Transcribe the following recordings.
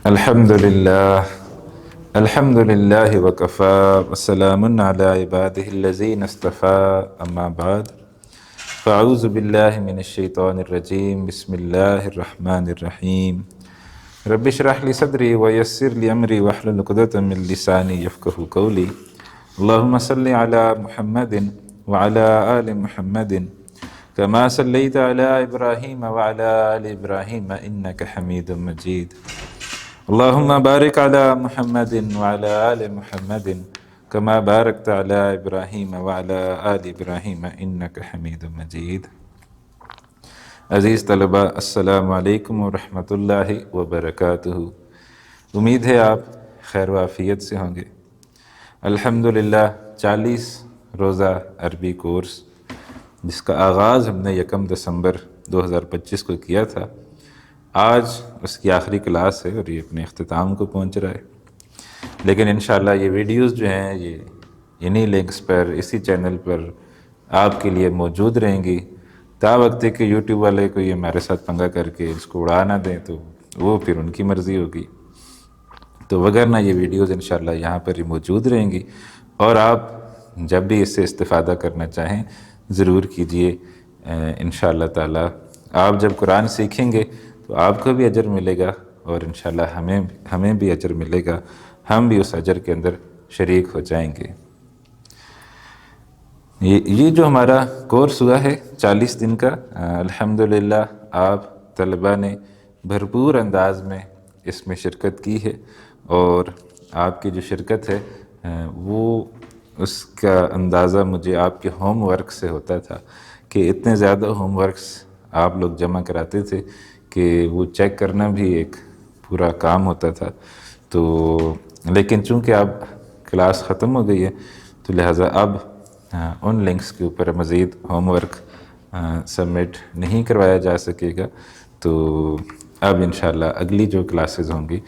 الحمد للہ الحمد للہ وکفا وسلام علی عبادہ الذین اصطفیٰ اما بعد فاعوذ باللہ من الشیطان الرجیم بسم اللہ الرحمن الرحیم رب اشرح لی صدری ویسر لی امری واحلل عقدۃ من لسانی یفقہوا قولی اللہم صلی علی محمد وعلی آل محمد کما صلیت علی ابراہیم وعلی آل ابراہیم انک حمید مجید اللہم بارک علی محمد وعلی آل محمد کما بارکت علی ابراہیم وعلی آل ابراہیم انک حمید مجید۔ عزیز طلباء، السلام علیکم ورحمۃ اللہ وبرکاتہ۔ امید ہے آپ خیر و عافیت سے ہوں گے۔ الحمدللہ 40 روزہ عربی کورس جس کا آغاز ہم نے 1 دسمبر 2025 کو کیا تھا، آج اس کی آخری کلاس ہے اور یہ اپنے اختتام کو پہنچ رہا ہے۔ لیکن انشاءاللہ یہ ویڈیوز جو ہیں یہ انہی لنکس پر، اسی چینل پر آپ کے لیے موجود رہیں گی، تا وقت کہ یوٹیوب والے کو یہ ہمارے ساتھ پنگا کر کے اس کو اڑا نہ دیں تو وہ پھر ان کی مرضی ہوگی۔ تو وگرنہ یہ ویڈیوز انشاءاللہ یہاں پر ہی موجود رہیں گی، اور آپ جب بھی اس سے استفادہ کرنا چاہیں ضرور کیجئے۔ انشاءاللہ تعالی آپ جب قرآن سیکھیں گے تو آپ کو بھی اجر ملے گا، اور انشاءاللہ ہمیں بھی اجر ملے گا، ہم بھی اس اجر کے اندر شریک ہو جائیں گے۔ یہ جو ہمارا کورس ہوا ہے 40 دن کا، الحمدللہ آپ طلباء نے بھرپور انداز میں اس میں شرکت کی ہے، اور آپ کی جو شرکت ہے وہ اس کا اندازہ مجھے آپ کے ہوم ورک سے ہوتا تھا کہ اتنے زیادہ ہوم ورکس آپ لوگ جمع کراتے تھے کہ وہ چیک کرنا بھی ایک پورا کام ہوتا تھا۔ تو لیکن چونکہ اب کلاس ختم ہو گئی ہے تو لہٰذا اب ان لنکس کے اوپر مزید ہوم ورک سبمٹ نہیں کروایا جا سکے گا۔ تو اب انشاءاللہ اگلی جو کلاسز ہوں گی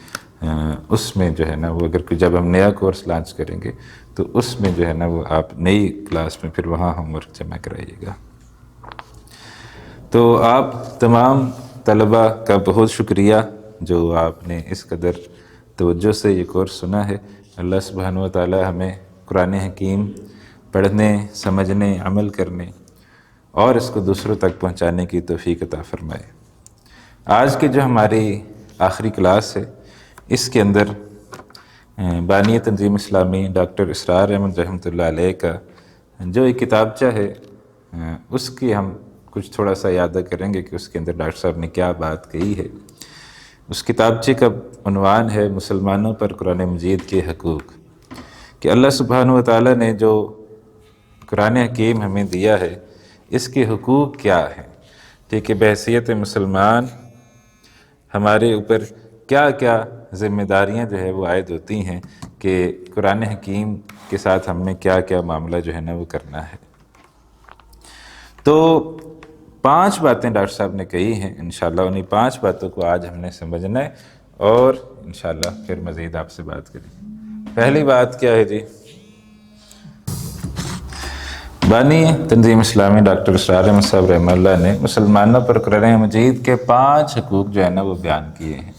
اس میں جو ہے نا وہ اگر جب ہم نیا کورس لانچ کریں گے تو اس میں جو ہے نا وہ آپ نئی کلاس میں پھر وہاں ہوم ورک جمع کرائیے گا۔ تو آپ تمام طلباء کا بہت شکریہ جو آپ نے اس قدر توجہ سے یہ کورس سنا ہے۔ اللہ سبحانہ و تعالی ہمیں قرآن حکیم پڑھنے، سمجھنے، عمل کرنے اور اس کو دوسروں تک پہنچانے کی توفیق عطا فرمائے۔ آج کی جو ہماری آخری کلاس ہے اس کے اندر بانی تنظیم اسلامی ڈاکٹر اسرار احمد رحمۃ اللہ علیہ کا جو ایک کتابچہ ہے اس کی ہم کچھ تھوڑا سا یادہ کریں گے کہ اس کے اندر ڈاکٹر صاحب نے کیا بات کہی ہے۔ اس کتابچے کا عنوان ہے مسلمانوں پر قرآن مجید کے حقوق، کہ اللہ سبحانہ و تعالیٰ نے جو قرآن حکیم ہمیں دیا ہے اس کے حقوق کیا ہیں، ٹھیک ہے، بحیثیت مسلمان ہمارے اوپر کیا کیا ذمہ داریاں جو ہے وہ عائد ہوتی ہیں کہ قرآن حکیم کے ساتھ ہم نے کیا کیا معاملہ جو ہے نا وہ کرنا ہے۔ تو 5 باتیں ڈاکٹر صاحب نے کہی ہیں، انشاءاللہ انہی 5 باتوں کو آج ہم نے سمجھنا ہے اور انشاءاللہ پھر مزید آپ سے بات کریں گے۔ پہلی بات کیا ہے جی؟ بانی تنظیم اسلامی ڈاکٹر اسرار احمد صاحب رحمہ اللہ نے مسلمانوں پر قرآن مجید کے 5 حقوق جو ہے نا وہ بیان کیے ہیں۔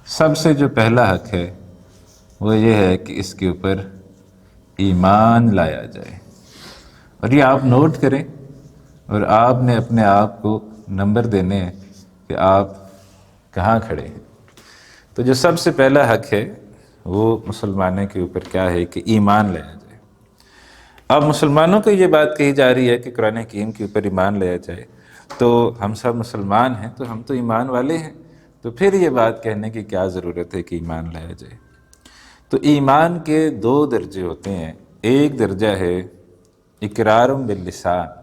سب سے جو پہلا حق ہے وہ یہ ہے کہ اس کے اوپر ایمان لایا جائے، اور یہ آپ نوٹ کریں اور آپ نے اپنے آپ کو نمبر دینے ہیں کہ آپ کہاں کھڑے ہیں۔ تو جو سب سے پہلا حق ہے وہ مسلمانوں کے اوپر کیا ہے کہ ایمان لایا جائے۔ اب مسلمانوں کو یہ بات کہی جا رہی ہے کہ قرآن حکیم کے اوپر ایمان لایا جائے، تو ہم سب مسلمان ہیں تو ہم تو ایمان والے ہیں، تو پھر یہ بات کہنے کی کیا ضرورت ہے کہ ایمان لایا جائے۔ تو ایمان کے 2 درجے ہوتے ہیں، ایک درجہ ہے اقرار باللسان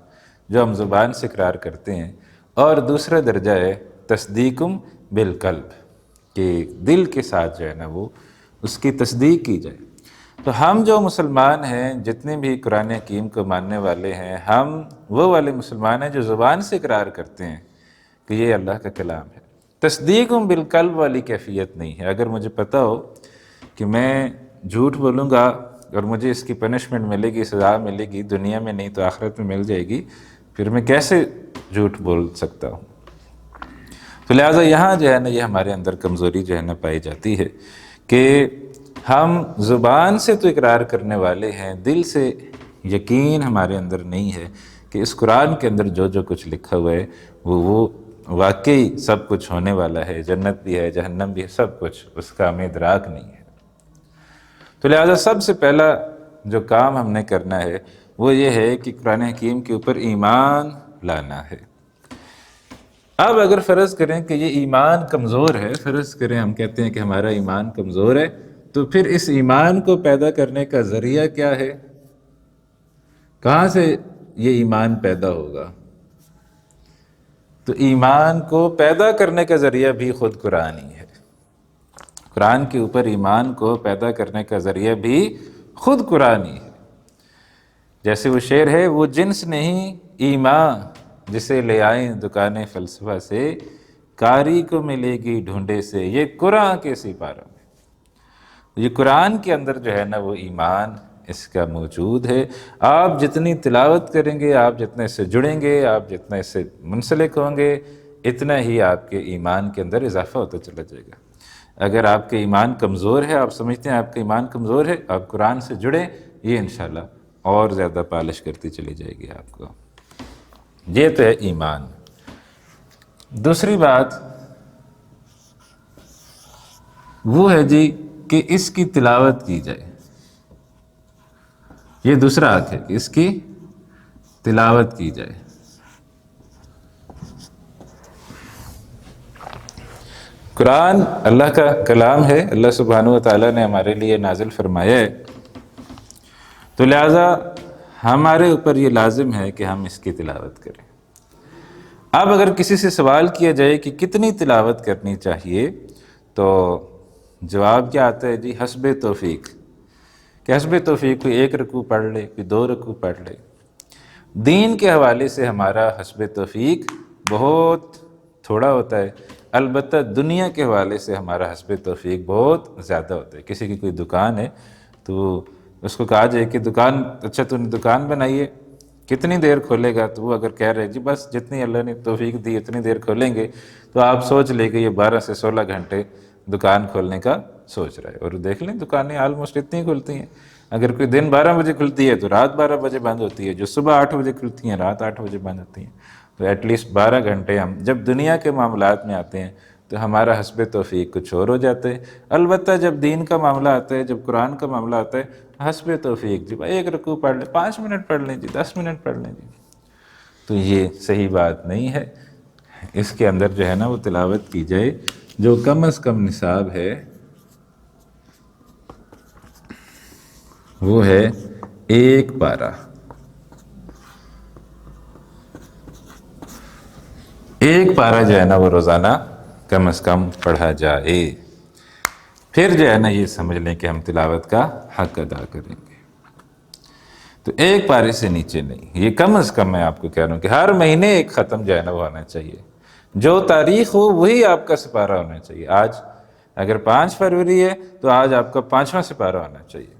جو ہم زبان سے اقرار کرتے ہیں، اور دوسرا درجہ ہے تصدیق بالقلب کہ دل کے ساتھ جو ہے نا وہ اس کی تصدیق کی جائے۔ تو ہم جو مسلمان ہیں، جتنے بھی قرآن حکیم کو ماننے والے ہیں، ہم وہ والے مسلمان ہیں جو زبان سے اقرار کرتے ہیں کہ یہ اللہ کا کلام ہے۔ تصدیق بالقلب والی کیفیت نہیں ہے۔ اگر مجھے پتہ ہو کہ میں جھوٹ بولوں گا اور مجھے اس کی پنشمنٹ ملے گی، سزا ملے گی، دنیا میں نہیں تو آخرت میں مل جائے گی، پھر میں کیسے جھوٹ بول سکتا ہوں؟ تو لہٰذا یہاں جو ہے نا یہ ہمارے اندر کمزوری جو ہے نا پائی جاتی ہے کہ ہم زبان سے تو اقرار کرنے والے ہیں، دل سے یقین ہمارے اندر نہیں ہے کہ اس قرآن کے اندر جو جو کچھ لکھا ہوا ہے وہ واقعی سب کچھ ہونے والا ہے، جنت بھی ہے، جہنم بھی ہے، سب کچھ، اس کا ہمیں ادراک نہیں ہے۔ تو لہٰذا سب سے پہلا جو کام ہم نے کرنا ہے وہ یہ ہے کہ قرآن حکیم کے اوپر ایمان لانا ہے۔ اب اگر فرض کریں کہ یہ ایمان کمزور ہے، فرض کریں ہم کہتے ہیں کہ ہمارا ایمان کمزور ہے، تو پھر اس ایمان کو پیدا کرنے کا ذریعہ کیا ہے؟ کہاں سے یہ ایمان پیدا ہوگا؟ تو ایمان کو پیدا کرنے کا ذریعہ بھی خود قرآن ہی ہے۔ قرآن کے اوپر ایمان کو پیدا کرنے کا ذریعہ بھی خود قرآن ہی ہے۔ جیسے وہ شعر ہے، وہ جنس نہیں ایمان جسے لے آئیں دکان فلسفہ سے، کاری کو ملے گی ڈھونڈے سے یہ قرآن کے سپارہ میں۔ یہ قرآن کے اندر جو ہے نا وہ ایمان اس کا موجود ہے۔ آپ جتنی تلاوت کریں گے، آپ جتنے اس سے جڑیں گے، آپ جتنا اس سے منسلک ہوں گے، اتنا ہی آپ کے ایمان کے اندر اضافہ ہوتا چلا جائے گا۔ اگر آپ کے ایمان کمزور ہے، آپ سمجھتے ہیں آپ کا ایمان کمزور ہے، آپ قرآن سے جڑیں، یہ انشاءاللہ اور زیادہ پالش کرتی چلی جائے گی آپ کو۔ یہ تو ہے ایمان۔ دوسری بات وہ ہے جی کہ اس کی تلاوت کی جائے۔ یہ دوسرا حق ہے کہ اس کی تلاوت کی جائے۔ قرآن اللہ کا کلام ہے، اللہ سبحانہ و تعالیٰ نے ہمارے لیے نازل فرمایا ہے، تو لہٰذا ہمارے اوپر یہ لازم ہے کہ ہم اس کی تلاوت کریں۔ اب اگر کسی سے سوال کیا جائے کہ کتنی تلاوت کرنی چاہیے، تو جواب کیا آتا ہے؟ جی حسب توفیق، کہ حسب توفیق کوئی 1 رکوع پڑھ لے، کوئی 2 رکوع پڑھ لے۔ دین کے حوالے سے ہمارا حسب توفیق بہت تھوڑا ہوتا ہے، البتہ دنیا کے حوالے سے ہمارا حسب توفیق بہت زیادہ ہوتا ہے۔ کسی کی کوئی دکان ہے تو اس کو کہا جائے کہ دکان، اچھا تو نے دکان بنائی ہے، کتنی دیر کھولے گا؟ تو وہ اگر کہہ رہے جی بس جتنی اللہ نے توفیق دی اتنی دیر کھولیں گے، تو آپ سوچ لیں کہ یہ 12 سے 16 گھنٹے دکان کھولنے کا سوچ رہا ہے۔ اور دیکھ لیں دکانیں آلموسٹ اتنی کھلتی ہیں، اگر کوئی دن 12 بجے کھلتی ہے تو رات 12 بجے بند ہوتی ہے، جو صبح 8 بجے کھلتی ہیں رات 8 بجے بند ہوتی ہیں۔ تو ایٹ لیسٹ 12 گھنٹے ہم جب دنیا کے معاملات میں آتے ہیں تو ہمارا حسب توفیق کچھ اور ہو جاتا ہے۔ البتہ جب دین کا معاملہ آتا ہے، جب قرآن کا معاملہ آتا ہے، حسب توفیق جی 1 رکوع پڑھ لیں، 5 منٹ پڑھ لیں جی، 10 منٹ پڑھ لیں جی، تو یہ صحیح بات نہیں ہے۔ اس کے اندر جو ہے نا وہ تلاوت کی جائے جو کم از کم نصاب ہے، وہ ہے 1 پارہ۔ 1 پارہ جو ہے نا وہ روزانہ کم از کم پڑھا جائے، پھر جو ہے نا یہ سمجھ لیں کہ ہم تلاوت کا حق ادا کریں گے۔ تو 1 پارے سے نیچے نہیں، یہ کم از کم میں آپ کو کہہ رہا ہوں کہ ہر مہینے ایک ختم جو ہے نا وہ ہونا چاہیے، جو تاریخ ہو وہی آپ کا سپارہ ہونا چاہیے۔ آج اگر 5 فروری ہے تو آج آپ کا 5واں سپارہ ہونا چاہیے،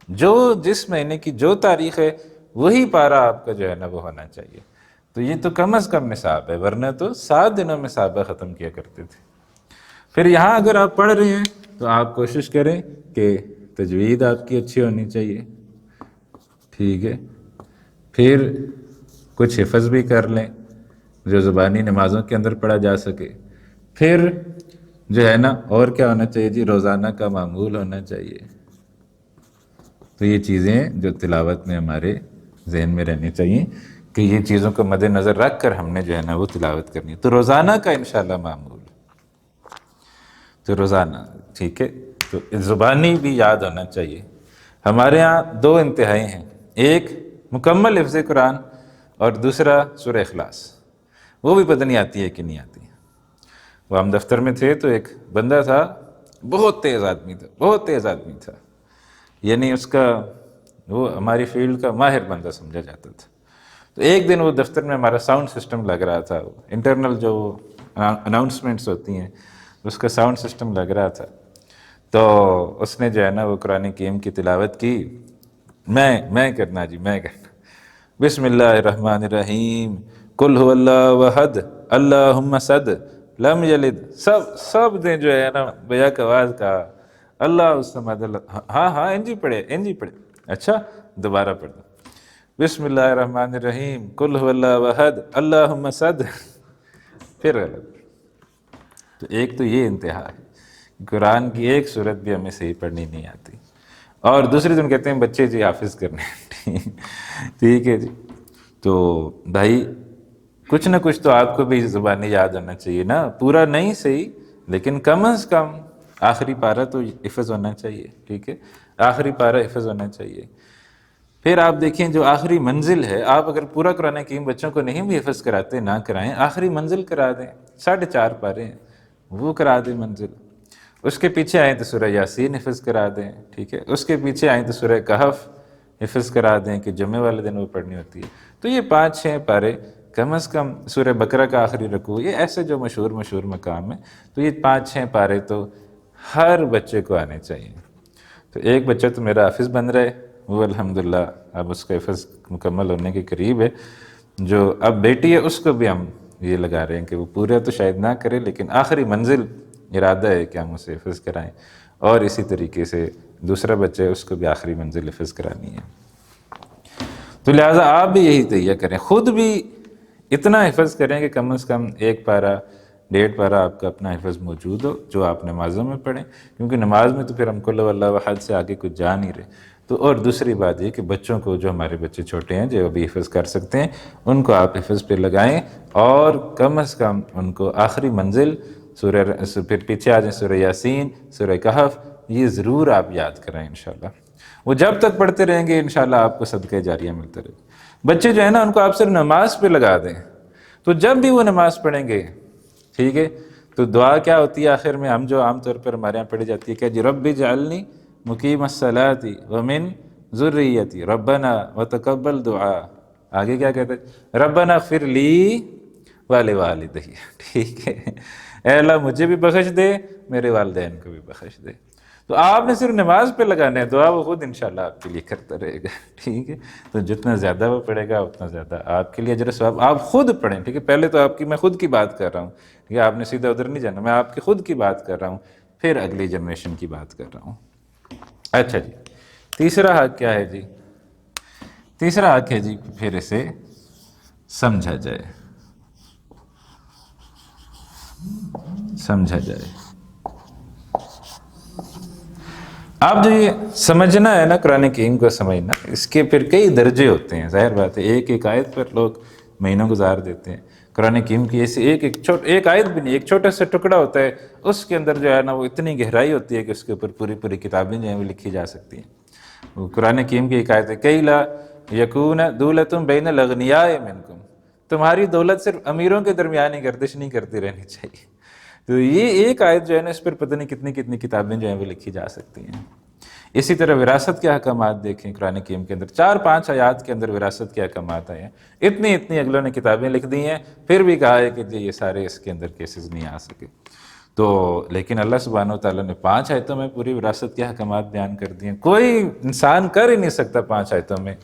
جو جس مہینے کی جو تاریخ ہے وہی پارہ آپ کا جو ہے نا وہ ہونا چاہیے۔ تو یہ تو کم از کم نصاب ہے، ورنہ تو 7 دنوں میں صحابہ ختم کیا کرتے تھے۔ پھر یہاں اگر آپ پڑھ رہے ہیں تو آپ کوشش کریں کہ تجوید آپ کی اچھی ہونی چاہیے، ٹھیک ہے، پھر کچھ حفظ بھی کر لیں جو زبانی نمازوں کے اندر پڑھا جا سکے، پھر جو ہے نا اور کیا ہونا چاہیے جی، روزانہ کا معمول ہونا چاہیے۔ تو یہ چیزیں جو تلاوت میں ہمارے ذہن میں رہنی چاہیے کہ یہ چیزوں کو مد نظر رکھ کر ہم نے جو ہے نا وہ تلاوت کرنی ہے۔ تو روزانہ کا انشاءاللہ معمول، تو روزانہ ٹھیک ہے، تو زبانی بھی یاد ہونا چاہیے۔ ہمارے ہاں 2 انتہائی ہیں، ایک مکمل حفظ قرآن اور دوسرا سورہ اخلاص، وہ بھی پتہ نہیں آتی ہے کہ نہیں آتی۔ وہ ہم دفتر میں تھے تو ایک بندہ تھا، بہت تیز آدمی تھا، بہت تیز آدمی تھا، یعنی اس کا وہ ہماری فیلڈ کا ماہر بندہ سمجھا جاتا تھا۔ تو ایک دن وہ دفتر میں ہمارا ساؤنڈ سسٹم لگ رہا تھا، انٹرنل جو اناؤنسمنٹس ہوتی ہیں اس کا ساؤنڈ سسٹم لگ رہا تھا، تو اس نے جو ہے نا وہ قرآن حکیم کی تلاوت کی، میں کرنا جی، میں کرنا، بسم اللہ الرحمن الرحیم، قل هو اللہ احد اللہم صد لم یلد، سب نے جو ہے نا بیک آواز کہا اللہ الصمد، ہاں ہاں انجی پڑھے، انجی پڑھے، اچھا دوبارہ پڑھ دو، بسم اللہ الرحمن الرحیم قل هو اللہ احد اللہم صد، پھر غلط۔ تو ایک تو یہ انتہا ہے، قرآن کی ایک سورت بھی ہمیں صحیح پڑھنی نہیں آتی، اور دوسری دن کہتے ہیں بچے جی حافظ کرنے ٹھیک ہے جی۔ تو بھائی کچھ نہ کچھ تو آپ کو بھی زبانی یاد ہونا چاہیے نا، پورا نہیں صحیح لیکن کم از کم آخری پارہ تو حفظ ہونا چاہیے، ٹھیک ہے، آخری پارہ حفظ ہونا چاہیے۔ پھر آپ دیکھیں جو آخری منزل ہے، آپ اگر پورا قرآن حکیم بچوں کو نہیں بھی حفظ کراتے، نہ کرائیں، آخری منزل کرا دیں، 4.5 پارے ہیں وہ کرا دیں منزل، اس کے پیچھے آئیں تو سورہ یاسین حفظ کرا دیں، ٹھیک ہے، اس کے پیچھے آئیں تو سورہ کہف حفظ کرا دیں کہ جمعے والے دن وہ پڑھنی ہوتی ہے۔ تو یہ 5-6 پارے کم از کم، سورہ بقرہ کا آخری رکوع، یہ ایسے جو مشہور مقام ہے، تو یہ 5-6 پارے تو ہر بچے کو آنے چاہیے۔ تو ایک بچہ تو میرا حافظ بن رہا ہے، وہ الحمدللہ اب اس کا حفظ مکمل ہونے کے قریب ہے۔ جو اب بیٹی ہے اس کو بھی ہم یہ لگا رہے ہیں کہ وہ پورا تو شاید نہ کرے لیکن آخری منزل ارادہ ہے کہ ہم اسے حفظ کرائیں، اور اسی طریقے سے دوسرا بچہ ہے اس کو بھی آخری منزل حفظ کرانی ہے۔ تو لہٰذا آپ بھی یہی تیّہ کریں، خود بھی اتنا حفظ کریں کہ کم از کم 1 پارہ 1.5 پارہ آپ کا اپنا حفظ موجود ہو جو آپ نمازوں میں پڑھیں، کیونکہ نماز میں تو پھر ہم قل اللہ احد سے آگے کچھ جا نہیں رہے۔ تو اور دوسری بات یہ کہ بچوں کو، جو ہمارے بچے چھوٹے ہیں جو ابھی حفظ کر سکتے ہیں، ان کو آپ حفظ پہ لگائیں، اور کم از کم ان کو آخری منزل پھر پیچھے آ جائیں سورہ یاسین، سورہ کہف، یہ ضرور آپ یاد کریں انشاءاللہ۔ وہ جب تک پڑھتے رہیں گے انشاءاللہ آپ کو صدقہ جاریہ ملتا رہے گا۔ بچے جو ہے نا ان کو آپ صرف نماز پہ لگا دیں، تو جب بھی وہ نماز پڑھیں گے، ٹھیک ہے، تو دعا کیا ہوتی ہے آخر میں، ہم جو عام طور پر ہمارے یہاں پڑھی جاتی ہے کہ جی رب اجعلنی مقیم الصلاۃ ومن ذریتی ربنا وتقبل دعا، آگے کیا کہتے ہیں، ربنا اغفر لی ولوالدی، ٹھیک ہے، اے اللہ مجھے بھی بخش دے، میرے والدین کو بھی بخش دے۔ تو آپ نے صرف نماز پہ لگانا ہے، دعا وہ خود انشاءاللہ آپ کے لیے کرتا رہے گا، ٹھیک ہے۔ تو جتنا زیادہ وہ پڑھے گا اتنا زیادہ آپ کے لیے اجر و ثواب۔ آپ خود پڑھیں، ٹھیک ہے، پہلے تو آپ کی میں خود کی بات کر رہا ہوں، ٹھیک ہے، آپ نے سیدھا ادھر نہیں جانا، میں آپ کی خود کی بات کر رہا ہوں، پھر اگلی جنریشن کی بات کر رہا ہوں۔ اچھا جی، تیسرا حق کیا ہے جی؟ تیسرا حق ہے جی پھر اسے سمجھا جائے، سمجھا جائے۔ آپ جو یہ سمجھنا ہے نا، قرآن حکیم کو سمجھنا، اس کے پھر کئی درجے ہوتے ہیں، ظاہر بات ہے، ایک آیت پر لوگ مہینوں گزار دیتے ہیں۔ قرآن حکیم کی ایسی ایک آیت بھی نہیں، ایک چھوٹا سا ٹکڑا ہوتا ہے، اس کے اندر جو ہے نا وہ اتنی گہرائی ہوتی ہے کہ اس کے اوپر پوری کتابیں جو ہیں وہ لکھی جا سکتی ہیں۔ وہ قرآن حکیم کی ایک آیت ہے، کئی لا یکون دولۃ بین الاغنیاء منکم، تمہاری دولت صرف امیروں کے درمیان ہی گردش نہیں کرتی رہنی چاہیے۔ تو یہ ایک آیت جو ہے نا، اس پر پتہ نہیں کتنی کتابیں جو ہیں وہ لکھی جا سکتی ہیں۔ اسی طرح وراثت کے احکامات دیکھیں، قرآن حکیم کے اندر 4-5 آیات کے اندر وراثت کے احکامات آئے ہیں، اتنی اگلوں نے کتابیں لکھ دی ہیں، پھر بھی کہا ہے کہ جی یہ سارے اس کے اندر کیسز نہیں آ سکے۔ تو لیکن اللہ سبحانہ وتعالیٰ نے 5 آیتوں میں پوری وراثت کے احکامات بیان کر دیے ہیں۔ کوئی انسان کر ہی نہیں سکتا 5 آیتوں میں،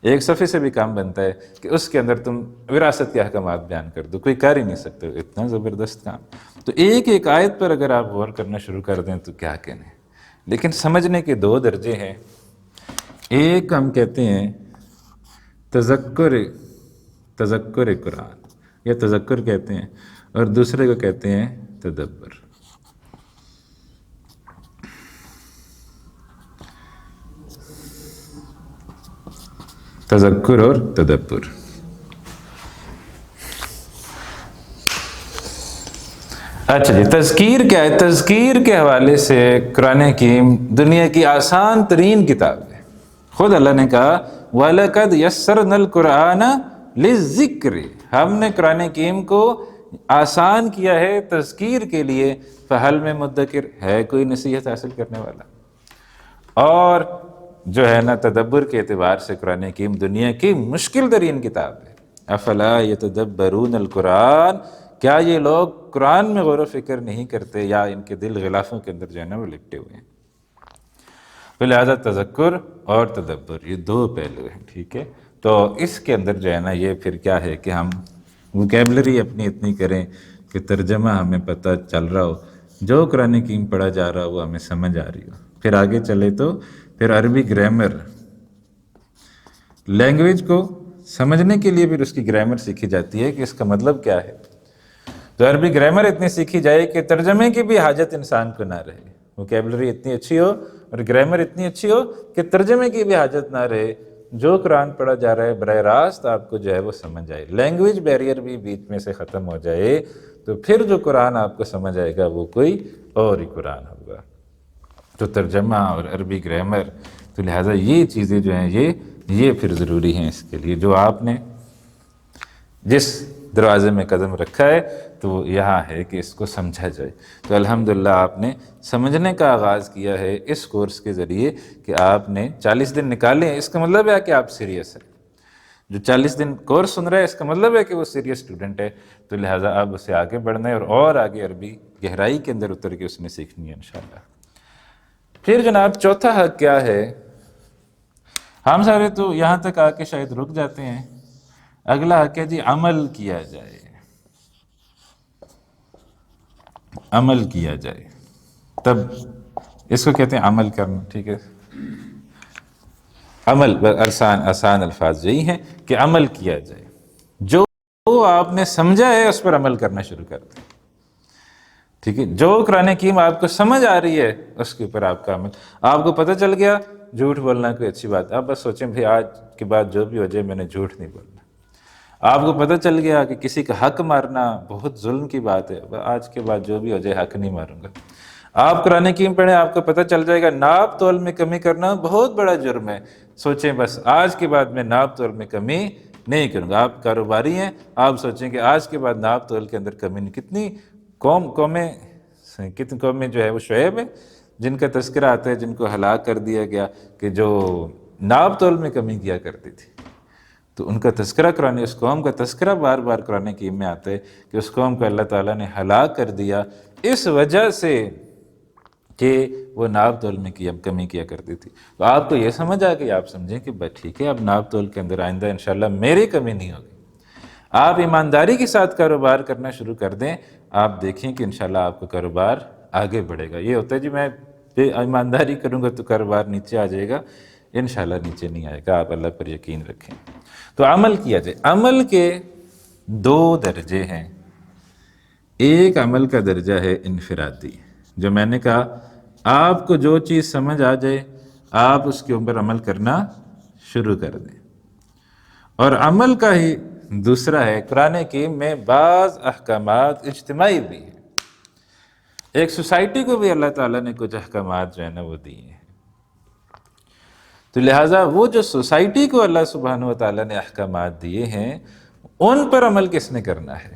ایک صفحے سے بھی کام بنتا ہے کہ اس کے اندر تم وراثت کے احکامات بیان کر دو، کوئی کر ہی نہیں سکتے، اتنا زبردست کام۔ تو ایک آیت پر اگر آپ غور کرنا شروع کر دیں تو کیا کہنے۔ لیکن سمجھنے کے 2 درجے ہیں، ایک ہم کہتے ہیں تذکر قرآن یا تذکر کہتے ہیں، اور دوسرے کو کہتے ہیں تدبر۔ تذکر اور تدبر۔ اچھا جی، تذکیر کیا ہے؟ تذکیر کے حوالے سے قرآن حکیم دنیا کی آسان ترین کتاب ہے۔ خود اللہ نے کہا وَلَقَدْ يَسَّرْنَا الْقُرْآنَ لِلذِّكْرِ، ہم نے قرآن حکیم کو آسان کیا ہے تذکیر کے لیے، فَهَلْ مِن مُدَّكِرٍ، ہے کوئی نصیحت حاصل کرنے والا؟ اور جو ہے نا تدبر کے اعتبار سے قرآن حکیم دنیا کی مشکل ترین کتاب ہے۔ افلا یتدبرون القرآن، کیا یہ لوگ قرآن میں غور و فکر نہیں کرتے، یا ان کے دل غلافوں کے اندر جو ہے نا وہ لپٹے ہوئے ہیں؟ تو لہٰذا تذکر اور تدبر یہ 2 پہلو ہیں، ٹھیک ہے۔ تو اس کے اندر جو ہے نا یہ پھر کیا ہے کہ ہم ووکیبلری اپنی اتنی کریں کہ ترجمہ ہمیں پتہ چل رہا ہو، جو قرآن حکیم پڑھا جا رہا ہو وہ ہمیں سمجھ آ رہی ہو۔ پھر آگے چلے تو پھر عربی گرامر، لینگویج کو سمجھنے کے لیے پھر اس کی گرامر سیکھی جاتی ہے کہ اس کا مطلب کیا ہے۔ تو عربی گرامر اتنی سیکھی جائے کہ ترجمے کی بھی حاجت انسان کو نہ رہے، ووکیبلری اتنی اچھی ہو اور گرامر اتنی اچھی ہو کہ ترجمے کی بھی حاجت نہ رہے، جو قرآن پڑھا جا رہا ہے براہ راست آپ کو جو ہے وہ سمجھ آئے، لینگویج بیریئر بھی بیچ میں سے ختم ہو جائے، تو پھر جو قرآن آپ کو سمجھ آئے گا وہ کوئی اور ہی قرآن ہوگا۔ تو ترجمہ اور عربی گرامر، تو لہٰذا یہ چیزیں جو ہیں یہ پھر ضروری ہیں اس کے لیے، جو آپ نے جس دروازے میں قدم رکھا ہے تو وہ یہاں ہے کہ اس کو سمجھا جائے۔ تو الحمدللہ آپ نے سمجھنے کا آغاز کیا ہے اس کورس کے ذریعے کہ آپ نے 40 دن نکالے ہیں، اس کا مطلب ہے کہ آپ سیریس ہیں۔ جو 40 دن کورس سن رہا ہے اس کا مطلب ہے کہ وہ سیریس اسٹوڈنٹ ہے، تو لہٰذا اب اسے آگے بڑھنا ہے اور آگے عربی گہرائی کے اندر اتر کے اس نے سیکھنی ہے انشاءاللہ۔ پھر جناب چوتھا حق کیا ہے؟ ہم سارے تو یہاں تک آ کے شاید رک جاتے ہیں۔ اگلا حق ہے جی عمل کیا جائے، عمل کیا جائے، تب اس کو کہتے ہیں عمل کرنا، ٹھیک ہے۔ عمل آسان الفاظ یہی ہیں کہ عمل کیا جائے، جو آپ نے سمجھا ہے اس پر عمل کرنا شروع کر دیں، ٹھیک ہے۔ جو قرآن حکیم آپ کو سمجھ آ رہی ہے اس کے اوپر آپ کا عمل، آپ کو پتہ چل گیا جھوٹ بولنا کوئی اچھی بات، آپ بس سوچیں بھائی آج کے بعد جو بھی ہو جائے میں نے جھوٹ نہیں بولنا۔ آپ کو پتہ چل گیا کہ کسی کا حق مارنا بہت ظلم کی بات ہے، آج کے بعد جو بھی ہو جائے حق نہیں ماروں گا۔ آپ قرآن حکیم پڑھیں، آپ کو پتہ چل جائے گا ناپ تول میں کمی کرنا بہت بڑا جرم ہے، سوچیں بس آج کے بعد میں ناپ تول میں کمی نہیں کروں گا۔ آپ کاروباری ہیں، آپ سوچیں کہ آج کے بعد ناپ تول کے اندر کمی نہیں۔ کتنی قومیں جو ہے وہ شعیب ہے جن کا تذکرہ آتا ہے، جن کو ہلاک کر دیا گیا کہ جو ناپ تول میں کمی کیا کرتی تھی، تو ان کا تذکرہ قرآن، اس قوم کا تذکرہ بار بار قرآن حکیم میں آتا ہے کہ اس قوم کو اللہ تعالیٰ نے ہلاک کر دیا اس وجہ سے کہ وہ ناپ تول میں کمی کیا کرتی تھی۔ تو آپ کو یہ سمجھ آ گئی، آپ سمجھیں کہ بس ٹھیک ہے اب ناپ تول کے اندر آئندہ انشاءاللہ میری کمی نہیں ہوگی۔ آپ ایمانداری کے ساتھ کاروبار کرنا شروع کر دیں، آپ دیکھیں کہ انشاءاللہ آپ کا کاروبار آگے بڑھے گا۔ یہ ہوتا ہے جی میں ایمانداری کروں گا تو کاروبار نیچے آ جائے گا، انشاءاللہ نیچے نہیں آئے گا، آپ اللہ پر یقین رکھیں۔ تو عمل کیا جائے، عمل کے 2 درجے ہیں۔ ایک عمل کا درجہ ہے انفرادی، جو میں نے کہا آپ کو جو چیز سمجھ آ جائے آپ اس کے اوپر عمل کرنا شروع کر دیں۔ اور عمل کا ہی دوسرا ہے، قرآن حکیم میں بعض احکامات اجتماعی بھی ہیں، ایک سوسائٹی کو بھی اللہ تعالیٰ نے کچھ احکامات جو ہے نا وہ دیے ہیں۔ تو لہٰذا وہ جو سوسائٹی کو اللہ سبحانہ و تعالیٰ نے احکامات دیے ہیں ان پر عمل کس نے کرنا ہے؟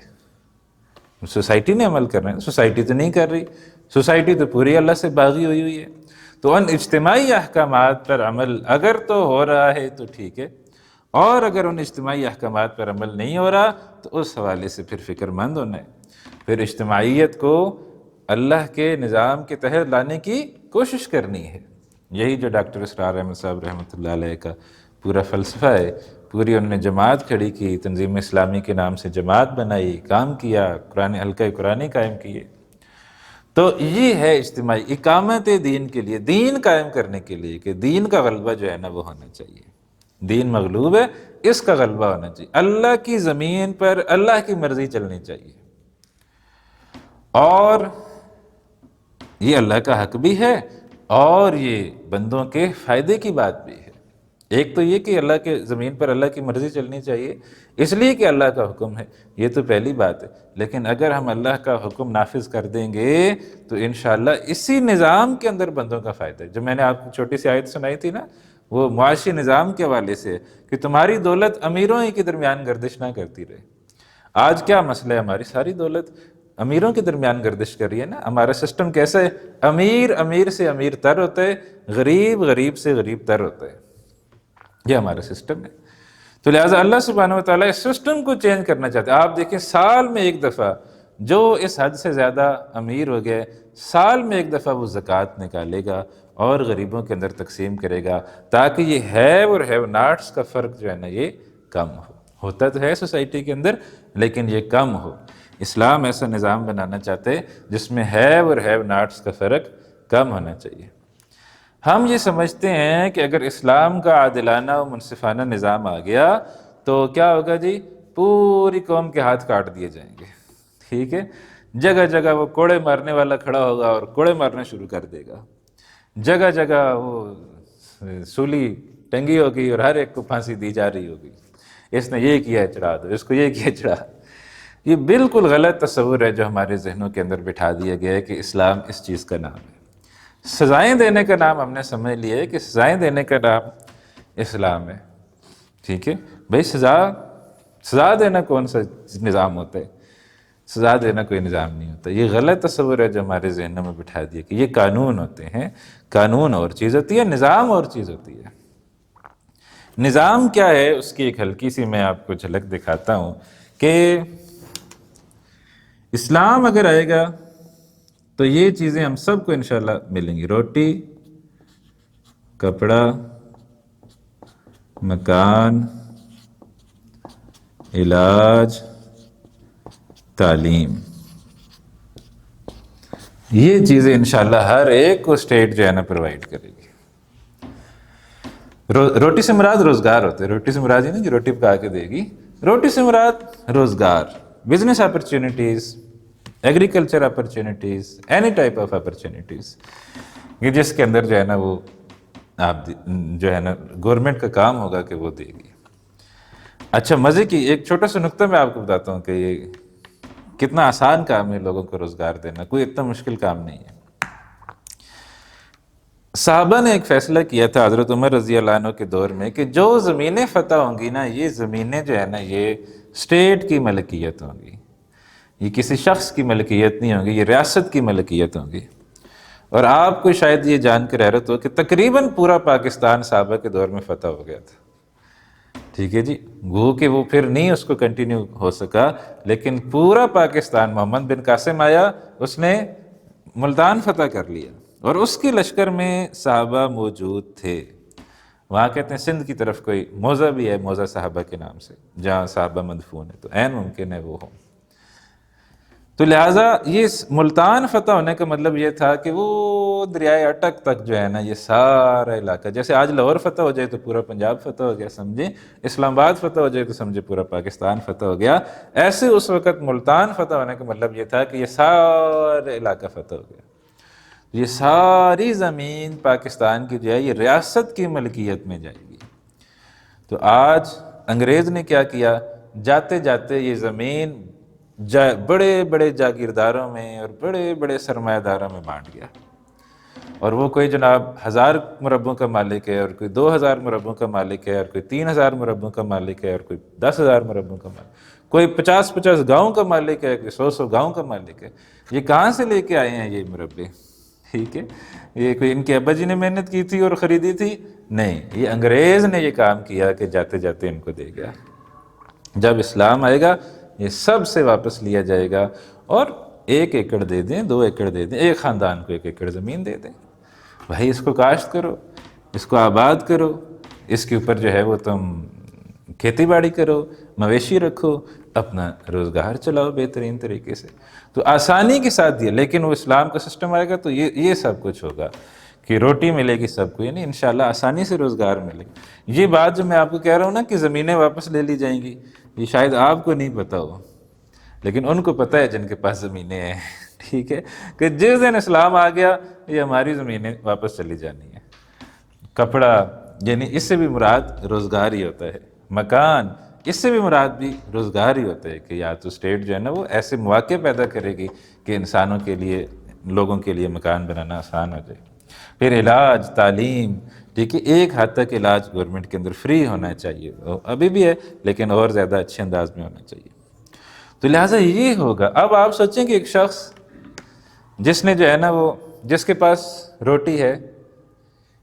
سوسائٹی نے عمل کرنا ہے، سوسائٹی تو نہیں کر رہی، سوسائٹی تو پوری اللہ سے باغی ہوئی ہے۔ تو ان اجتماعی احکامات پر عمل اگر تو ہو رہا ہے تو ٹھیک ہے، اور اگر ان اجتماعی احکامات پر عمل نہیں ہو رہا تو اس حوالے سے پھر فکر مند ہونا ہے، پھر اجتماعیت کو اللہ کے نظام کے تحت لانے کی کوشش کرنی ہے۔ یہی جو ڈاکٹر اسرار احمد صاحب رحمۃ اللہ علیہ کا پورا فلسفہ ہے، پوری انہوں نے جماعت کھڑی کی، تنظیم اسلامی کے نام سے جماعت بنائی، کام کیا، حلقہ قرآنی قائم کیے۔ تو یہ ہے اجتماعی اقامت دین کے لیے، دین قائم کرنے کے لیے کہ دین کا غلبہ جو ہے نا وہ ہونا چاہیے، دین مغلوب ہے اس کا غلبہ ہونا چاہیے، اللہ کی زمین پر اللہ کی مرضی چلنی چاہیے، اور یہ اللہ کا حق بھی ہے اور یہ بندوں کے فائدے کی بات بھی ہے۔ ایک تو یہ کہ اللہ کے زمین پر اللہ کی مرضی چلنی چاہیے اس لیے کہ اللہ کا حکم ہے، یہ تو پہلی بات ہے، لیکن اگر ہم اللہ کا حکم نافذ کر دیں گے تو انشاءاللہ اسی نظام کے اندر بندوں کا فائدہ ہے۔ جو میں نے آپ کو چھوٹی سی آیت سنائی تھی نا، وہ معاشی نظام کے حوالے سے کہ تمہاری دولت امیروں ہی کے درمیان گردش نہ کرتی رہے۔ آج کیا مسئلہ ہے، ہماری ساری دولت امیروں کے درمیان گردش کر رہی ہے نا۔ ہمارا سسٹم کیسا ہے، امیر سے امیر تر ہوتا ہے، غریب سے غریب تر ہوتا ہے، یہ ہمارا سسٹم ہے۔ تو لہٰذا اللہ سبحانہ وتعالیٰ اس سسٹم کو چینج کرنا چاہتے ہیں۔ آپ دیکھیں سال میں ایک دفعہ جو اس حد سے زیادہ امیر ہو گئے، سال میں ایک دفعہ وہ زکوٰۃ نکالے گا اور غریبوں کے اندر تقسیم کرے گا، تاکہ یہ ہیو اور ہیو ناٹس کا فرق جو ہے نا یہ کم ہو۔ ہوتا تو ہے سوسائٹی کے اندر لیکن یہ کم ہو۔ اسلام ایسا نظام بنانا چاہتے جس میں ہیو اور ہیو ناٹس کا فرق کم ہونا چاہیے۔ ہم یہ سمجھتے ہیں کہ اگر اسلام کا عادلانہ و منصفانہ نظام آ گیا تو کیا ہوگا جی، پوری قوم کے ہاتھ کاٹ دیے جائیں گے، ٹھیک ہے، جگہ جگہ وہ کوڑے مارنے والا کھڑا ہوگا اور کوڑے مارنا شروع کر دے گا، جگہ جگہ وہ سولی ٹنگی ہوگی اور ہر ایک کو پھانسی دی جا رہی ہوگی، اس نے یہ کیا ہے چڑھا دو، اس کو یہ کیا چڑھا۔ یہ بالکل غلط تصور ہے جو ہمارے ذہنوں کے اندر بٹھا دیا گیا ہے کہ اسلام اس چیز کا نام ہے۔ سزائیں دینے کا نام ہم نے سمجھ لیا ہے کہ سزائیں دینے کا نام اسلام ہے، ٹھیک ہے بھائی۔ سزا دینا کون سا نظام ہوتا ہے؟ سزا دینا کوئی نظام نہیں ہوتا۔ یہ غلط تصور ہے جو ہمارے ذہنوں میں بٹھا دیا کہ یہ قانون ہوتے ہیں۔ قانون اور چیز ہوتی ہے، نظام اور چیز ہوتی ہے۔ نظام کیا ہے اس کی ایک ہلکی سی میں آپ کو جھلک دکھاتا ہوں کہ اسلام اگر آئے گا تو یہ چیزیں ہم سب کو انشاءاللہ ملیں گی: روٹی، کپڑا، مکان، علاج، تعلیم۔ یہ چیزیں انشاءاللہ ہر ایک کو اسٹیٹ جو ہے نا پرووائڈ کرے گی۔ روٹی سے مراد روزگار ہوتے ہیں، روٹی سے مراد یہ نہیں کہ روٹی پکا کے دے گی، روٹی سے مراد روزگار، business opportunities, agriculture opportunities, any type of opportunities, جس کے اندر جو ہے نا وہ آپ جو ہے نا گورنمنٹ کا کام ہوگا کہ وہ دے گی۔ اچھا، مزے کی ایک چھوٹا سا نقطہ میں آپ کو بتاتا ہوں کہ یہ کتنا آسان کام ہے لوگوں کو روزگار دینا، کوئی اتنا مشکل کام نہیں ہے۔ صحابہ نے ایک فیصلہ کیا تھا حضرت عمر رضی اللہ عنہ کے دور میں کہ جو زمینیں فتح ہوں گی نا، یہ زمینیں جو ہے نا یہ اسٹیٹ کی ملکیت ہوں گی، یہ کسی شخص کی ملکیت نہیں ہوں گی، یہ ریاست کی ملکیت ہوں گی۔ اور آپ کو شاید یہ جان کے حیرت ہو کہ تقریباً پورا پاکستان صحابہ کے دور میں فتح ہو گیا تھا، ٹھیک ہے جی، گو کہ وہ پھر نہیں اس کو کنٹینیو ہو سکا، لیکن پورا پاکستان، محمد بن قاسم آیا، اس نے ملتان فتح کر لیا، اور اس کے لشکر میں صحابہ موجود تھے۔ وہاں کہتے ہیں سندھ کی طرف کوئی موضع بھی ہے، موضع صحابہ کے نام سے، جہاں صحابہ مدفون ہے، تو عین ممکن ہے وہ ہوں۔ تو لہٰذا یہ ملتان فتح ہونے کا مطلب یہ تھا کہ وہ دریائے اٹک تک جو ہے نا یہ سارا علاقہ، جیسے آج لاہور فتح ہو جائے تو پورا پنجاب فتح ہو گیا سمجھیں، اسلام آباد فتح ہو جائے تو سمجھے پورا پاکستان فتح ہو گیا، ایسے اس وقت ملتان فتح ہونے کا مطلب یہ تھا کہ یہ سارا علاقہ فتح ہو گیا، یہ ساری زمین پاکستان کی جو ہے یہ ریاست کی ملکیت میں جائے گی۔ تو آج انگریز نے کیا کیا، جاتے جاتے یہ زمین بڑے بڑے جاگیرداروں میں اور بڑے بڑے سرمایہ داروں میں بانٹ گیا، اور وہ کوئی جناب 1000 مربوں کا مالک ہے، اور کوئی 2000 مربوں کا مالک ہے، اور کوئی 3000 مربوں کا مالک ہے، اور کوئی 10,000 مربوں کا مالک، کوئی 50 گاؤں کا مالک ہے، کوئی 100 گاؤں کا مالک ہے۔ یہ کہاں سے لے کے آئے ہیں یہ مربے؟ ٹھیک ہے، یہ کوئی ان کے ابا جی نے محنت کی تھی اور خریدی تھی؟ نہیں، یہ انگریز نے یہ کام کیا کہ جاتے جاتے ان کو دے گیا۔ جب اسلام آئے گا یہ سب سے واپس لیا جائے گا، اور 1 ایکڑ دے دیں، 2 ایکڑ دے دیں، ایک خاندان کو 1 ایکڑ زمین دے دیں، بھائی اس کو کاشت کرو، اس کو آباد کرو، اس کے اوپر جو ہے وہ تم کھیتی باڑی کرو، مویشی رکھو، اپنا روزگار چلاؤ بہترین طریقے سے۔ تو آسانی کے ساتھ دیا، لیکن وہ اسلام کا سسٹم آئے گا تو یہ سب کچھ ہوگا کہ روٹی ملے گی سب کو، یعنی انشاءاللہ آسانی سے روزگار ملے گا۔ یہ بات جو میں آپ کو کہہ رہا ہوں نا کہ زمینیں واپس لے لی جائیں گی، یہ شاید آپ کو نہیں پتہ ہو، لیکن ان کو پتہ ہے جن کے پاس زمینیں ہیں، ٹھیک ہے، کہ جس دن اسلام آ گیا یہ ہماری زمینیں واپس چلی جانی ہیں۔ کپڑا، یعنی اس سے بھی مراد روزگار ہی ہوتا ہے۔ مکان، اس سے بھی مراد بھی روزگار ہی ہوتا ہے کہ یا تو اسٹیٹ جو ہے نا وہ ایسے مواقع پیدا کرے گی کہ انسانوں کے لیے، لوگوں کے لیے مکان بنانا آسان ہو جائے۔ پھر علاج، تعلیم، ٹھیک ہے، ایک حد تک علاج گورنمنٹ کے اندر فری ہونا چاہیے، ابھی بھی ہے لیکن اور زیادہ اچھے انداز میں ہونا چاہیے۔ تو لہٰذا یہ ہوگا۔ اب آپ سوچیں کہ ایک شخص جس نے جو ہے نا وہ، جس کے پاس روٹی ہے،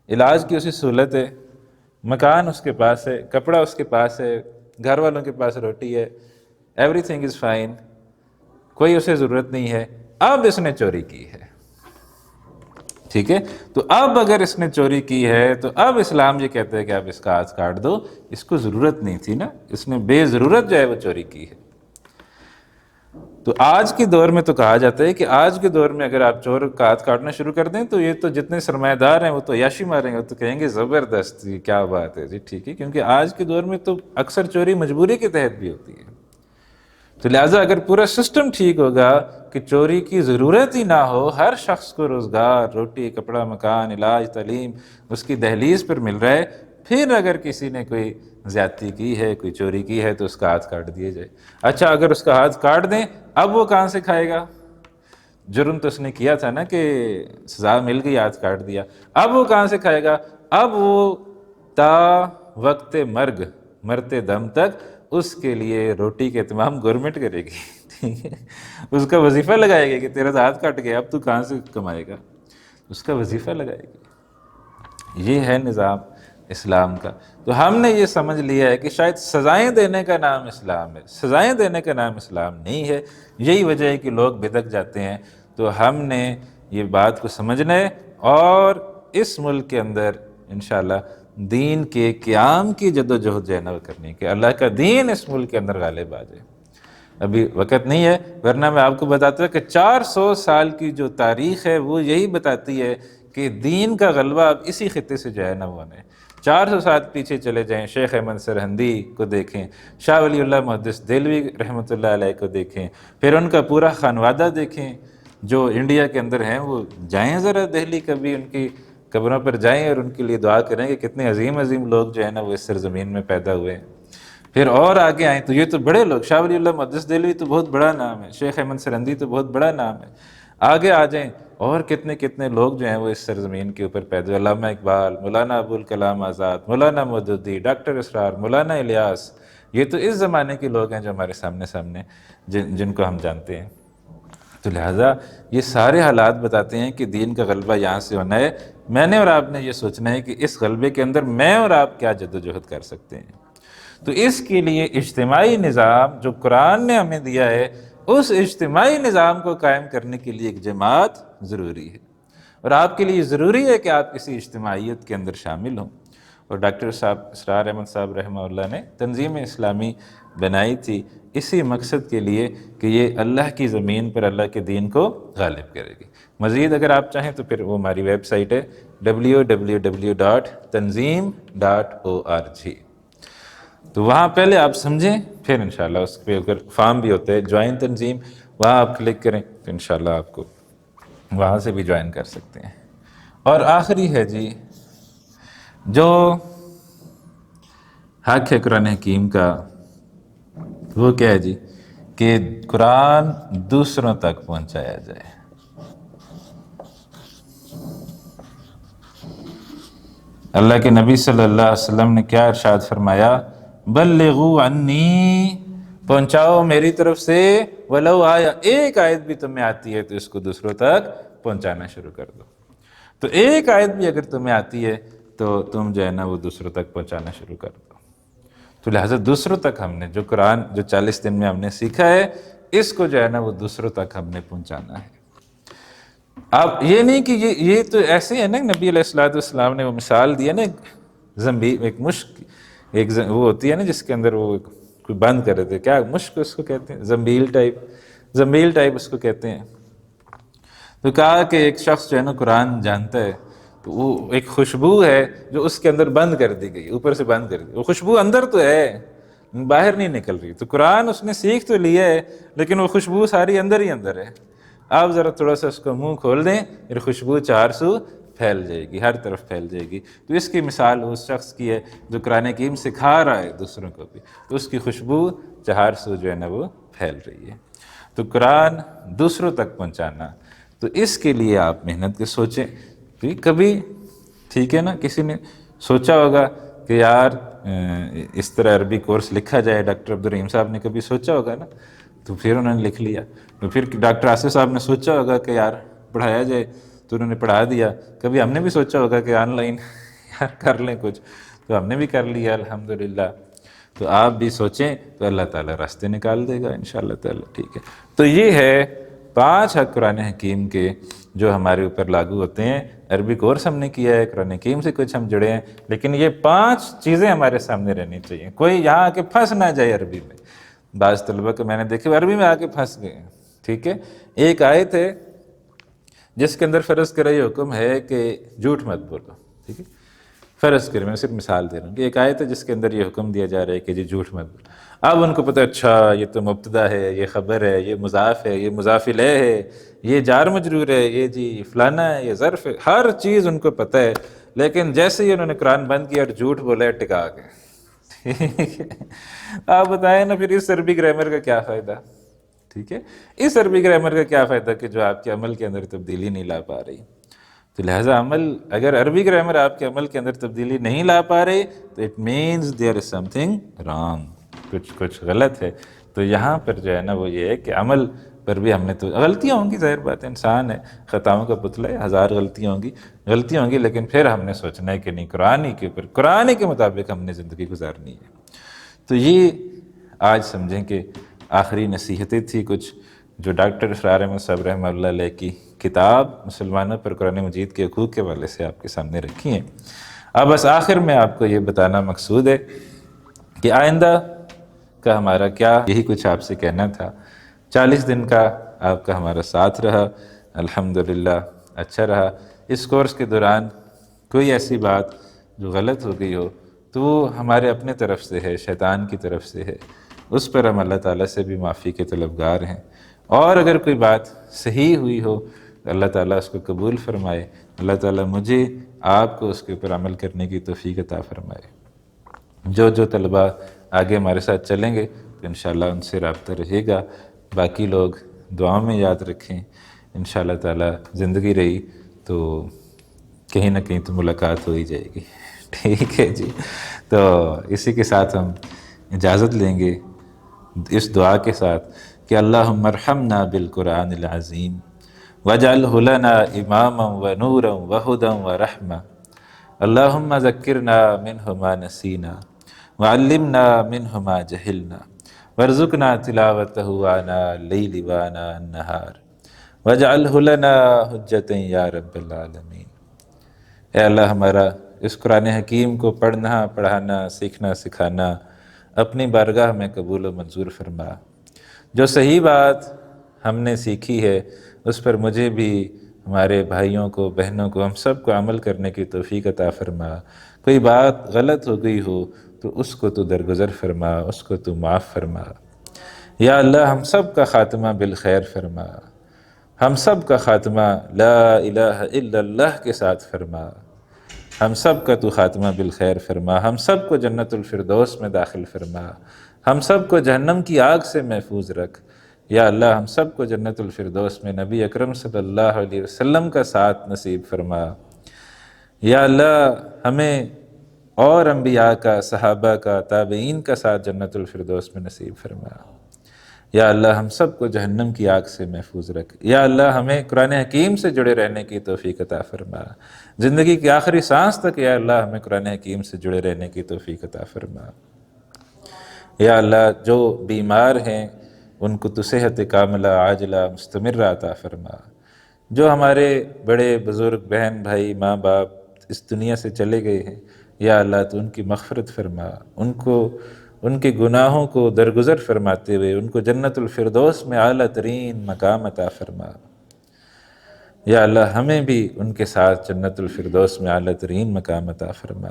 علاج کی اسی سہولت ہے، مکان اس کے پاس ہے، کپڑا اس کے پاس ہے، گھر والوں کے پاس روٹی ہے، ایوری تھنگ از فائن، کوئی اسے ضرورت نہیں ہے، اب اس نے چوری کی ہے، ٹھیک ہے، تو اب اگر اس نے چوری کی ہے تو اب اسلام یہ کہتا ہے کہ آپ اس کا ہاتھ کاٹ دو، اس کو ضرورت نہیں تھی نا، اس نے بے ضرورت جو ہے وہ چوری کی ہے۔ تو آج کے دور میں تو کہا جاتا ہے کہ آج کے دور میں اگر آپ چور کا ہاتھ کاٹنا شروع کر دیں تو یہ تو جتنے سرمایہ دار ہیں وہ تو عیاشی ماریں گے، وہ تو کہیں گے زبردست، یہ کیا بات ہے جی، ٹھیک ہے، کیونکہ آج کے دور میں تو اکثر چوری مجبوری کے تحت بھی ہوتی ہے۔ تو لہٰذا اگر پورا سسٹم ٹھیک ہوگا کہ چوری کی ضرورت ہی نہ ہو، ہر شخص کو روزگار، روٹی، کپڑا، مکان، علاج، تعلیم اس کی دہلیز پر مل رہا ہے، پھر اگر کسی نے کوئی زیادتی کی ہے، کوئی چوری کی ہے تو اس کا ہاتھ کاٹ دیا جائے۔ اچھا اگر اس کا ہاتھ کاٹ دیں، اب وہ کہاں سے کھائے گا؟ جرم تو اس نے کیا تھا نا کہ سزا مل گئی، ہاتھ کاٹ دیا، اب وہ کہاں سے کھائے گا؟ اب وہ تا وقت مرگ، مرتے دم تک اس کے لیے روٹی کا اہتمام گورنمنٹ کرے گی، ٹھیک ہے، اس کا وظیفہ لگائے گا کہ تیرا ہاتھ کٹ گیا، اب تو کہاں سے کمائے گا، اس کا وظیفہ لگائے گی۔ یہ ہے نظام اسلام کا۔ تو ہم نے یہ سمجھ لیا ہے کہ شاید سزائیں دینے کا نام اسلام ہے، سزائیں دینے کا نام اسلام نہیں ہے، یہی وجہ ہے کہ لوگ بھٹک جاتے ہیں۔ تو ہم نے یہ بات کو سمجھنا ہے اور اس ملک کے اندر انشاءاللہ دین کے قیام کی جدوجہد جو ہے نا وہ کرنی، کہ اللہ کا دین اس ملک کے اندر غالب آ جائے۔ ابھی وقت نہیں ہے، ورنہ میں آپ کو بتاتا ہوں کہ 400 سال کی جو تاریخ ہے وہ یہی بتاتی ہے کہ دین کا غلبہ اب اسی خطے سے جو ہے نا وہ ہونا ہے۔ 400 سال پیچھے چلے جائیں، شیخ احمد سرہندی کو دیکھیں، شاہ ولی اللہ محدث دہلوی رحمۃ اللہ علیہ کو دیکھیں، پھر ان کا پورا خانوادہ دیکھیں جو انڈیا کے اندر ہیں، وہ جائیں ذرا دہلی، کبھی ان کی قبروں پر جائیں اور ان کے لیے دعا کریں کہ کتنے عظیم عظیم لوگ جو ہے نا وہ اس سرزمین میں پیدا ہوئے ہیں۔ پھر اور آگے آئیں تو یہ تو بڑے لوگ، شاہ ولی اللہ محدث دہلوی تو بہت بڑا نام ہے، شیخ احمد سرہندی تو بہت بڑا نام ہے، آگے آ جائیں اور کتنے کتنے لوگ جو ہیں وہ اس سرزمین کے اوپر پیدا ہوئے، علامہ اقبال، مولانا ابوالکلام آزاد، مولانا مودودی، ڈاکٹر اسرار، مولانا الیاس، یہ تو اس زمانے کے لوگ ہیں جو ہمارے سامنے جن کو ہم جانتے ہیں۔ تو لہٰذا یہ سارے حالات بتاتے ہیں کہ دین کا غلبہ یہاں سے ہونا ہے۔ میں نے اور آپ نے یہ سوچنا ہے کہ اس غلبے کے اندر میں اور آپ کیا جدوجہد کر سکتے ہیں۔ تو اس کے لیے اجتماعی نظام جو قرآن نے ہمیں دیا ہے، اس اجتماعی نظام کو قائم کرنے کے لیے ایک جماعت ضروری ہے، اور آپ کے لیے ضروری ہے کہ آپ کسی اجتماعیت کے اندر شامل ہوں۔ اور ڈاکٹر صاحب اسرار احمد صاحب رحمہ اللہ نے تنظیم اسلامی بنائی تھی اسی مقصد کے لیے کہ یہ اللہ کی زمین پر اللہ کے دین کو غالب کرے گی۔ مزید اگر آپ چاہیں تو پھر وہ ہماری ویب سائٹ ہے www.tanzeem.org، تو وہاں پہلے آپ سمجھیں، پھر انشاءاللہ اس پہ اگر فارم بھی ہوتا ہے جوائن تنظیم، وہاں آپ کلک کریں تو انشاءاللہ آپ کو وہاں سے بھی جوائن کر سکتے ہیں۔ اور آخری ہے جی جو حق ہے قرآن حکیم کا، وہ کیا ہے جی کہ قرآن دوسروں تک پہنچایا جائے۔ اللہ کے نبی صلی اللہ علیہ وسلم نے کیا ارشاد فرمایا؟ بلغوا عنی، پہنچاؤ میری طرف سے، ولو آیا، ایک آیت بھی تمہیں آتی ہے تو اس کو دوسروں تک پہنچانا شروع کر دو۔ تو ایک آیت بھی اگر تمہیں آتی ہے تو تم جو ہے نا وہ دوسروں تک پہنچانا شروع کر دو۔ تو لہٰذا دوسروں تک ہم نے جو قرآن جو 40 دن میں ہم نے سیکھا ہے، اس کو جو ہے نا وہ دوسروں تک ہم نے پہنچانا ہے۔ اب یہ نہیں کہ یہ تو ایسے ہے نا، نبی علیہ الصلوۃ والسلام نے وہ مثال دی ہے نا، زنبیل، ایک مشک، ایک وہ ہوتی ہے نا جس کے اندر وہ کوئی بند کر دیتے، کیا مشک اس کو کہتے ہیں، زنبیل ٹائپ اس کو کہتے ہیں۔ تو کہا کہ ایک شخص جو ہے نا قرآن جانتا ہے، تو وہ ایک خوشبو ہے جو اس کے اندر بند کر دی گئی، اوپر سے بند کر دی، وہ خوشبو اندر تو ہے، باہر نہیں نکل رہی۔ تو قرآن اس نے سیکھ تو لیا ہے لیکن وہ خوشبو ساری اندر ہی اندر ہے۔ آپ ذرا تھوڑا سا اس کو منہ کھول دیں، پھر خوشبو 400 پھیل جائے گی، ہر طرف پھیل جائے گی۔ تو اس کی مثال اس شخص کی ہے جو قرآن حکیم سکھا رہا ہے دوسروں کو بھی، تو اس کی خوشبو 400 جو ہے نا وہ پھیل رہی ہے۔ تو قرآن دوسروں تک پہنچانا، تو اس کے لیے آپ محنت کے سوچیں۔ کبھی ٹھیک ہے نا، کسی نے سوچا ہوگا کہ یار اس طرح عربی کورس لکھا جائے، ڈاکٹر عبدالرحیم صاحب نے کبھی سوچا ہوگا نا، تو پھر انہوں نے لکھ لیا۔ تو پھر ڈاکٹر آصف صاحب نے سوچا ہوگا کہ یار پڑھایا جائے، تو انہوں نے پڑھا دیا۔ کبھی ہم نے بھی سوچا ہوگا کہ آن لائن یار کر لیں کچھ، تو ہم نے بھی کر لیا الحمدللہ۔ تو آپ بھی سوچیں تو اللہ تعالیٰ راستے نکال دے گا انشاءاللہ تعالیٰ، ٹھیک ہے۔ تو یہ ہے 5 حق قرآن حکیم کے جو ہمارے اوپر لاگو ہوتے ہیں۔ عربی کورس ہم نے کیا ہے، قرآن حکیم سے کچھ ہم جڑے ہیں، لیکن یہ 5 چیزیں ہمارے سامنے رہنی چاہیے، کوئی یہاں آ کے پھنس نہ جائے عربی میں۔ بعض طلبہ کو میں نے دیکھے عربی میں آ کے پھنس گئے ہیں، ٹھیک ہے۔ ایک آیت ہے جس کے اندر فرض کرے یہ حکم ہے کہ جھوٹ مت بولو، ٹھیک ہے، فرض کرے، میں صرف مثال دے رہا ہوں کہ ایک آیت ہے جس کے اندر یہ حکم دیا جا رہا ہے کہ جی جھوٹ مت بولو۔ اب ان کو پتہ اچھا یہ تو مبتدا ہے، یہ خبر ہے، یہ مضاف ہے، یہ مضاف الیہ ہے، یہ جار مجرور ہے، یہ جی فلانا ہے، یہ ظرف ہے، ہر چیز ان کو پتہ ہے، لیکن جیسے ہی انہوں نے قرآن بند کیا اور جھوٹ بولا ہے ٹکا کے، ٹھیک ہے۔ آپ بتائیں نا پھر اس عربی گرامر کا کیا فائدہ، ٹھیک ہے، اس عربی گرامر کا کیا فائدہ کہ جو آپ کے عمل کے اندر تبدیلی نہیں لا پا رہی۔ تو لہٰذا عمل، اگر عربی گرامر آپ کے عمل کے اندر تبدیلی نہیں لا پا رہی تو اٹ مینز دیئر از سم تھنگ رانگ، کچھ غلط ہے۔ تو یہاں پر جو ہے نا وہ یہ ہے کہ عمل پر بھی ہم نے تو غلطیاں ہوں گی، ظاہر بات ہے، انسان ہے، خطاؤں کا پتلا ہے، ہزار غلطیاں ہوں گی، لیکن پھر ہم نے سوچنا ہے کہ نہیں، قرآن ہی کے اوپر، قرآن ہی کے مطابق ہم نے زندگی گزارنی ہے۔ تو یہ آج سمجھیں کہ آخری نصیحتیں تھی کچھ جو ڈاکٹر اسرار احمد صاحب رحمہ اللہ علیہ کی کتاب مسلمانوں پر قرآن مجید کے حقوق کے حوالے سے آپ کے سامنے رکھی ہیں۔ اب بس آخر میں آپ کو یہ بتانا مقصود ہے کہ آئندہ کا ہمارا کیا، یہی کچھ آپ سے کہنا تھا۔ 40 دن کا آپ کا ہمارا ساتھ رہا، الحمدللہ اچھا رہا۔ اس کورس کے دوران کوئی ایسی بات جو غلط ہو گئی ہو تو وہ ہمارے اپنے طرف سے ہے، شیطان کی طرف سے ہے، اس پر ہم اللہ تعالیٰ سے بھی معافی کے طلبگار ہیں۔ اور اگر کوئی بات صحیح ہوئی ہو تو اللہ تعالیٰ اس کو قبول فرمائے، اللہ تعالیٰ مجھے آپ کو اس کے اوپر عمل کرنے کی توفیق عطا فرمائے۔ جو طلبہ آگے ہمارے ساتھ چلیں گے تو انشاءاللہ ان سے رابطہ رہے گا۔ باقی لوگ دعاؤں میں یاد رکھیں، انشاءاللہ تعالیٰ زندگی رہی تو کہیں نہ کہیں تو ملاقات ہو ہی جائے گی، ٹھیک ہے جی۔ تو اسی کے ساتھ ہم اجازت لیں گے اس دعا کے ساتھ کہ اللہم ارحمنا بالقرآن العظیم واجعلہ لنا اماما ونورا وہدا ورحمہ، اللہم ذکرنا منہ ما نسینا وعلمنا منہ ما جہلنا وارزقنا تلاوتہ آناء اللیل وآناء النہار واجعلہ لنا حجۃ یا رب العالمین۔ اے اللہ ہمارا اس قرآن حکیم کو پڑھنا، پڑھانا، سیکھنا، سکھانا اپنی بارگاہ میں قبول و منظور فرما۔ جو صحیح بات ہم نے سیکھی ہے اس پر مجھے بھی، ہمارے بھائیوں کو، بہنوں کو، ہم سب کو عمل کرنے کی توفیق عطا فرما۔ کوئی بات غلط ہو گئی ہو تو اس کو تو درگزر فرما، اس کو تو معاف فرما۔ یا اللہ ہم سب کا خاتمہ بالخیر فرما، ہم سب کا خاتمہ لا الہ الا اللہ کے ساتھ فرما، ہم سب کا تو خاتمہ بالخیر فرما، ہم سب کو جنت الفردوس میں داخل فرما، ہم سب کو جہنم کی آگ سے محفوظ رکھ۔ یا اللہ ہم سب کو جنت الفردوس میں نبی اکرم صلی اللہ علیہ وسلم کا ساتھ نصیب فرما۔ یا اللہ ہمیں اور انبیاء کا، صحابہ کا، تابعین کا ساتھ جنت الفردوس میں نصیب فرما۔ یا اللہ ہم سب کو جہنم کی آگ سے محفوظ رکھ۔ یا اللہ ہمیں قرآن حکیم سے جڑے رہنے کی توفیق عطا فرما، زندگی کی آخری سانس تک یا اللہ ہمیں قرآن حکیم سے جڑے رہنے کی توفیق عطا فرما۔ یا اللہ جو بیمار ہیں ان کو تو صحت کاملہ عاجلہ مستمرہ عطا فرما۔ جو ہمارے بڑے بزرگ بہن بھائی ماں باپ اس دنیا سے چلے گئے ہیں یا اللہ تو ان کی مغفرت فرما، ان کے گناہوں کو درگزر فرماتے ہوئے ان کو جنت الفردوس میں اعلیٰ ترین مقام عطا فرما۔ یا اللہ ہمیں بھی ان کے ساتھ جنت الفردوس میں اعلیٰ ترین مقام عطا فرما۔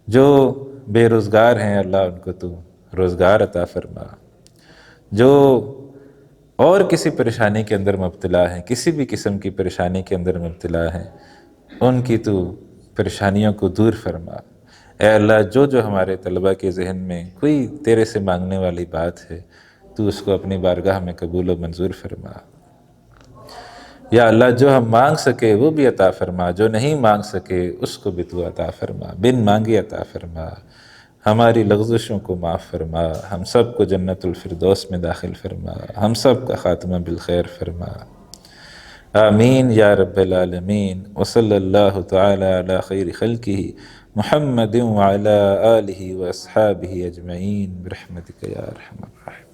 جو بے روزگار ہیں اللہ ان کو تو روزگار عطا فرما۔ جو اور کسی پریشانی کے اندر مبتلا ہیں، کسی بھی قسم کی پریشانی کے اندر مبتلا ہیں، ان کی تو پریشانیوں کو دور فرما۔ اے اللہ جو ہمارے طلبہ کے ذہن میں کوئی تیرے سے مانگنے والی بات ہے تو اس کو اپنی بارگاہ میں قبول و منظور فرما۔ یا اللہ جو ہم مانگ سکے وہ بھی عطا فرما، جو نہیں مانگ سکے اس کو بھی تو عطا فرما، بن مانگے عطا فرما۔ ہماری لغزشوں کو معاف فرما، ہم سب کو جنت الفردوس میں داخل فرما، ہم سب کا خاتمہ بالخیر فرما۔ آمین یا رب العالمین۔ وصلی اللہ تعالی علی خیر خلقہ محمد وعلی آلہ واصحابہ اجمعین برحمتک یا ارحم الراحمین۔